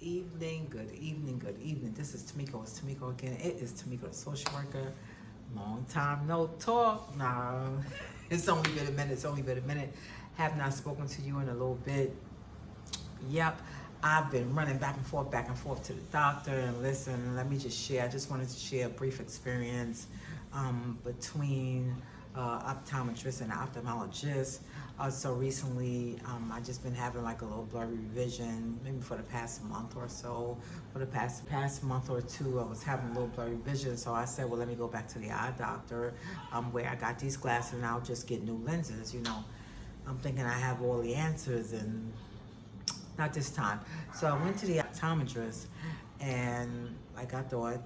Good evening, good evening. This is Tomiko. It's Tomiko again. It is Tomiko, the social worker. Long time no talk. Nah, it's only been a minute. It's only been a minute. Have not spoken to you in a little bit. Yep, I've been running back and forth to the doctor. And listen, let me just share. I just wanted to share a brief experience between optometrist and ophthalmologist. So recently, I just been having like a little blurry vision, maybe for the past month or so. For the past month or two, I was having a little blurry vision. So I said, well, let me go back to the eye doctor, where I got these glasses, and I'll just get new lenses. You know, I'm thinking I have all the answers, and not this time. So I went to the optometrist, and like I thought,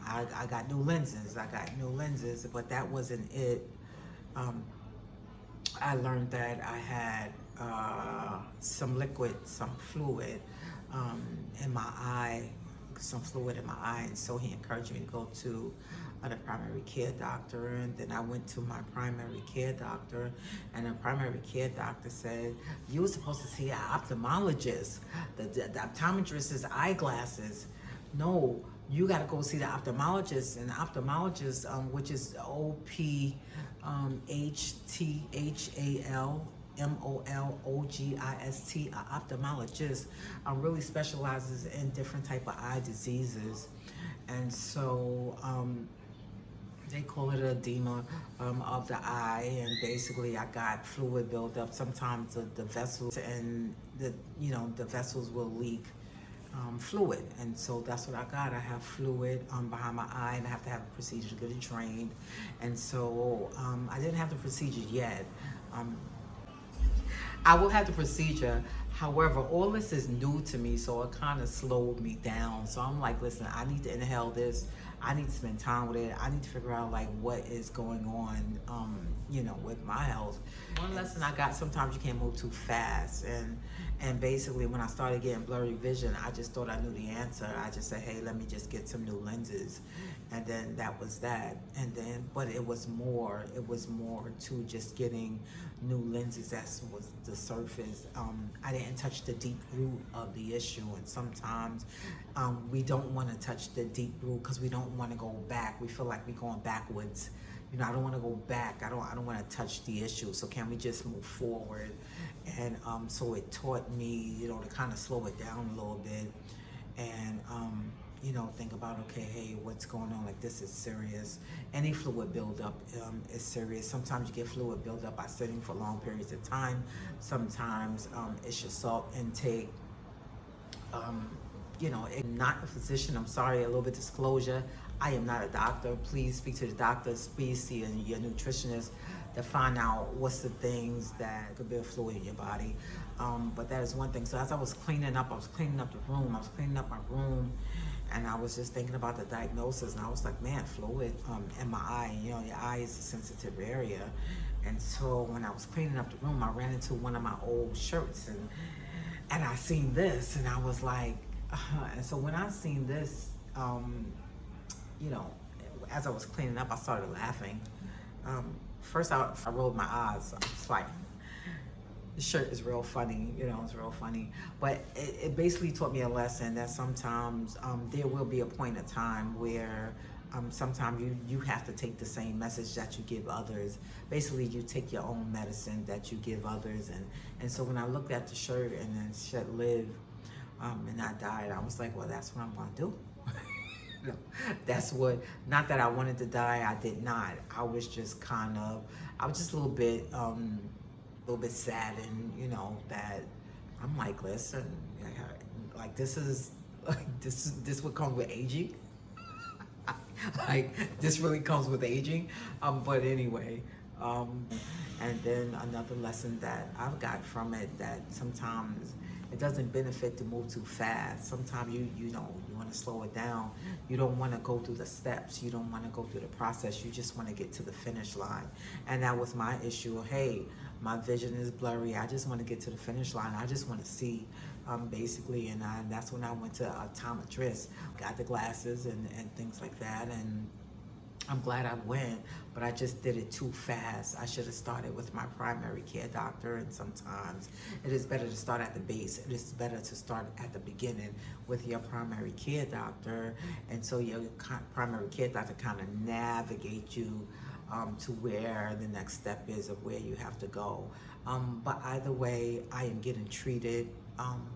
I got new lenses. But that wasn't it. I learned that I had some fluid in my eye, and so he encouraged me to go to the primary care doctor. And then I went to my primary care doctor, and the primary care doctor said, you were supposed to see an ophthalmologist. The optometrist is eyeglasses. No, you got to go see the ophthalmologist. And the ophthalmologist, which is OPHTHALMOLOGIST, ophthalmologist, really specializes in different type of eye diseases. And so they call it edema of the eye, and basically I got fluid buildup. Sometimes the vessels and the vessels will leak fluid, and so that's what I got. I have fluid behind my eye, and I have to have a procedure to get it drained. And so I didn't have the procedure yet. I will have the procedure. However, all this is new to me, so it kind of slowed me down. So I'm like, listen, I need to inhale this. I need to spend time with it. I need to figure out like what is going on, with my health. One lesson I got: sometimes you can't move too fast, and basically when I started getting blurry vision, I just thought I knew the answer. I just said, hey, let me just get some new lenses, and then that was that. And then, but it was more to just getting new lenses. That was the surface. I didn't touch the deep root of the issue, and sometimes we don't want to touch the deep root because we don't want to go back. We feel like we're going backwards. I don't want to go back. I don't want to touch the issue. So can we just move forward? And so it taught me, to kind of slow it down a little bit, and think about, okay, hey, what's going on? Like, this is serious. Any fluid buildup is serious. Sometimes you get fluid buildup by sitting for long periods of time. Sometimes it's your salt intake. I'm not a physician. I'm sorry, a little bit disclosure. I am not a doctor. Please speak to the doctor. Please see your nutritionist to find out what's the things that could build fluid in your body. But that is one thing. So as I was cleaning up the room. I was cleaning up my room, and I was just thinking about the diagnosis, and I was like, man, fluid in my eye. Your eye is a sensitive area. And so when I was cleaning up the room, I ran into one of my old shirts, and I seen this, and I was like, and so when I seen this, as I was cleaning up, I started laughing. First I rolled my eyes. I was like, the shirt is real funny, it's real funny. But it basically taught me a lesson that sometimes there will be a point of time where sometimes you have to take the same message that you give others. Basically, you take your own medicine that you give others. And so when I looked at the shirt and then said live, and I died, I was like, well, that's what I'm gonna do. That's what, not that I wanted to die, I did not. I was just a little bit saddened, that I'm like, listen, like this what comes with aging. Like, this really comes with aging. But anyway, and then another lesson that I've got from it, that sometimes it doesn't benefit to move too fast. Sometimes you want to slow it down. You don't want to go through the steps. You don't want to go through the process. You just want to get to the finish line. And that was my issue. Hey, my vision is blurry. I just want to get to the finish line. I just want to see, basically. And that's when I went to optometrist, got the glasses and things like that. And I'm glad I went, but I just did it too fast. I should have started with my primary care doctor, and sometimes it is better to start at the base. It is better to start at the beginning with your primary care doctor, and so your primary care doctor kind of navigate you to where the next step is of where you have to go. But either way, I am getting treated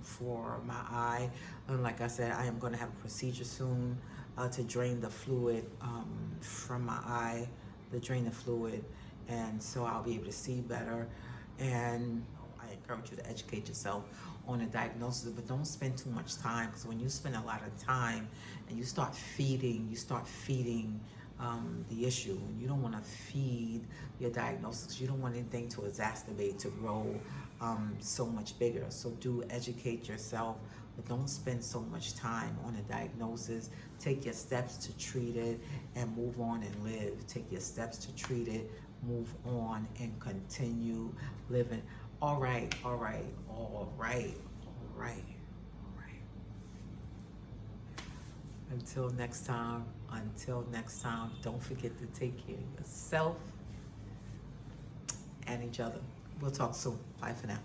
for my eye. And like I said, I am going to have a procedure soon to drain the fluid from my eye, to drain the fluid, and so I'll be able to see better. And I encourage you to educate yourself on a diagnosis, but don't spend too much time, because when you spend a lot of time and you start feeding the issue, and you don't want to feed your diagnosis. You don't want anything to exacerbate, to grow so much bigger. So do educate yourself, but don't spend so much time on a diagnosis. Take your steps to treat it and move on and live. Take your steps to treat it, move on, and continue living. All right, all right, all right, all right, all right. Until next time, don't forget to take care of yourself and each other. We'll talk soon. Bye for now.